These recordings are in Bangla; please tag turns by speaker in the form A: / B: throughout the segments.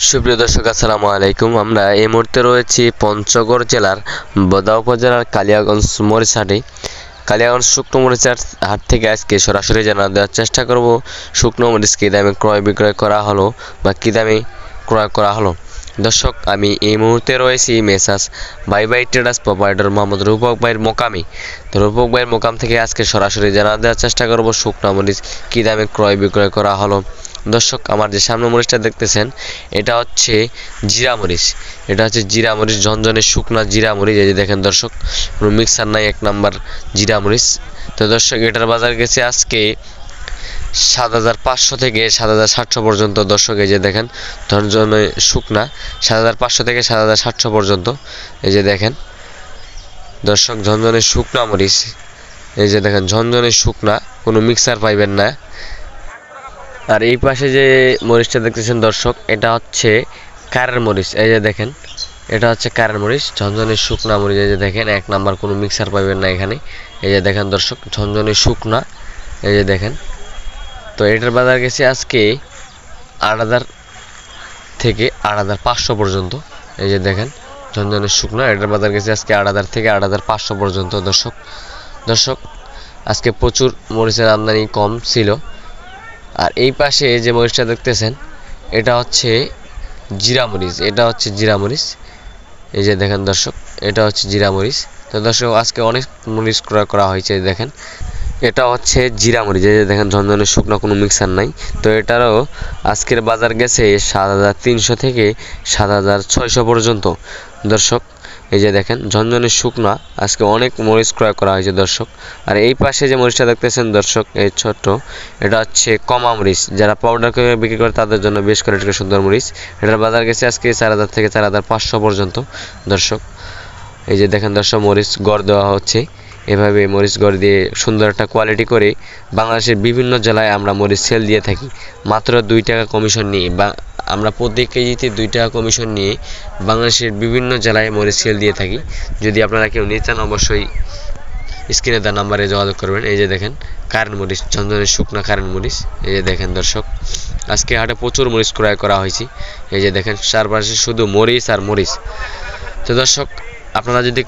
A: সুপ্রিয় দর্শক আসসালামু আলাইকুম। আমরা এই মুহূর্তে রয়েছি পঞ্চগড় জেলার বোদা উপজেলার কালিয়াগঞ্জ মরিচ হাটে। কালিয়াগঞ্জ শুকনো মরিচের হাট থেকে আজকে সরাসরি জানা দেওয়ার চেষ্টা করব শুকনো মরিচ কী দামে ক্রয় বিক্রয় করা হলো বা কী দামে ক্রয় করা হলো। দর্শক, আমি এই মুহূর্তে রয়েছি মেসাস ভাই ভাই ট্রেডার্স প্রোপাইটার মোহাম্মদ রূপক ভাইয়ের মোকামে। তো রূপক ভাইয়ের মোকাম থেকে আজকে সরাসরি জানা দেওয়ার চেষ্টা করব শুকনো মরিচ কী দামে ক্রয় বিক্রয় করা হলো। দর্শক, আমার যে সামনে মরিচটা দেখতেছেন এটা হচ্ছে জিরা মরিচ। এটা হচ্ছে জিরা মরিচ, ঝনঝনে শুকনা জিরা মরিচ। এই যে দেখেন দর্শক, কোনো মিক্সার নাই, 1 নাম্বার জিরা মরিচ। তো দর্শক, এটার বাজার গেছে আজকে ৭৫০০ থেকে ৭৭০০ পর্যন্ত। দর্শক, এই যে দেখেন ঝনঝনে শুকনা ৭৫০০ থেকে ৭৭০০ পর্যন্ত। এই যে দেখেন দর্শক, ঝনঝনে শুকনা মরিচ। এই যে দেখেন ঝনঝনে শুকনা, কোনো মিক্সার পাইবেন না। আর এই পাশে যে মরিচটা দেখতেছেন দর্শক, এটা হচ্ছে কারের মরিচ। এই যে দেখেন এটা হচ্ছে কারের মরিচ, ঝনঝনে শুকনা মরিচ। এই যে দেখেন 1 নাম্বার, কোনো মিক্সার পাইবেন না এখানে। এই যে দেখেন দর্শক, ঝনঝনে শুকনা। এই যে দেখেন, তো এটার বাজার গেছে আজকে ৮০০০ থেকে ৮৫০০ পর্যন্ত। এই যে দেখেন ঝনঝনে শুকনা, এটার বাজার গেছে আজকে ৮০০০ থেকে ৮৫০০ পর্যন্ত। দর্শক আজকে প্রচুর মরিচের আমদানি কম ছিল। আর এই পাশে যে মরিচটা দেখতেছেন এটা হচ্ছে জিরা মরিচ। এটা হচ্ছে জিরা মরিচ। এই যে দেখেন দর্শক, এটা হচ্ছে জিরা মরিচ। তো দর্শক, আজকে অনেক মরিচ ক্রয় করা হয়েছে। দেখেন এটা হচ্ছে জিরা মরিচ। এই যে দেখেন ঝনঝনে শুকনো, কোনো মিক্সার নাই। তো এটারও আজকের বাজার গেছে ৭৩০০ থেকে ৭৬০০ পর্যন্ত। দর্শক, এই যে দেখেন ঝনঝনে শুকনা, আজকে অনেক মরিচ ক্রয় করা হয়েছে দর্শক। আর এই পাশে যে মরিচটা দেখতেছেন দর্শক, এই ছোট্ট, এটা হচ্ছে কমা মরিচ। যারা পাউডার করে বিক্রি করে তাদের জন্য বেশ করে একটা সুন্দর মরিচ। এটার বাজার গেছে আজকে ৪০০০ থেকে ৪৫০০ পর্যন্ত। দর্শক, এই যে দেখেন দর্শক, মরিচ গড় দেওয়া হচ্ছে। এভাবে মরিচ গড় দিয়ে সুন্দর একটা কোয়ালিটি করে বাংলাদেশের বিভিন্ন জেলায় আমরা মরিচ সেল দিয়ে থাকি মাত্র 2 টাকা কমিশন নিয়ে। বা আমরা প্রতি কেজিতে 2 টাকা কমিশন নিয়ে বাংলাদেশের বিভিন্ন জেলায় মরিচ সেল দিয়ে থাকি। যদি আপনারা কেউ নিতে চান অবশ্যই স্ক্রিনে দেওয়া নাম্বারে যোগাযোগ করবেন। এই যে দেখেন কারেন্ট মরিচ, ঝনঝনে শুকনা কারেন্ট মরিচ। এই যে দেখেন দর্শক, আজকে হাটে প্রচুর মরিচ ক্রয় করা হয়েছে। এই যে দেখেন চারপাশে শুধু মরিচ আর মরিচ। তো দর্শক, আপনারা যদি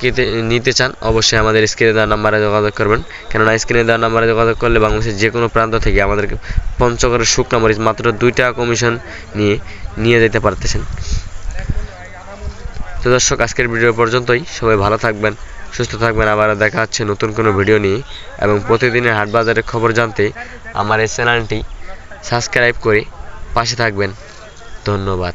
A: নিতে চান অবশ্যই আমাদের স্ক্রিনে দেওয়া নাম্বারে যোগাযোগ করবেন। কেননা স্ক্রিনে দেওয়া নাম্বারে যোগাযোগ করলে বাংলাদেশের যে কোনো প্রান্ত থেকে আমাদের পঞ্চগড়ের শুকনা মরিচ মাত্র 2 টাকা কমিশন নিয়ে যেতে পারতেছেন। তো দর্শক, আজকের ভিডিও পর্যন্তই। সবাই ভালো থাকবেন, সুস্থ থাকবেন। আবার দেখা হচ্ছে নতুন কোনো ভিডিও নিয়ে। এবং প্রতিদিনের হাট বাজারের খবর জানতে আমার এই চ্যানেলটি সাবস্ক্রাইব করে পাশে থাকবেন। ধন্যবাদ।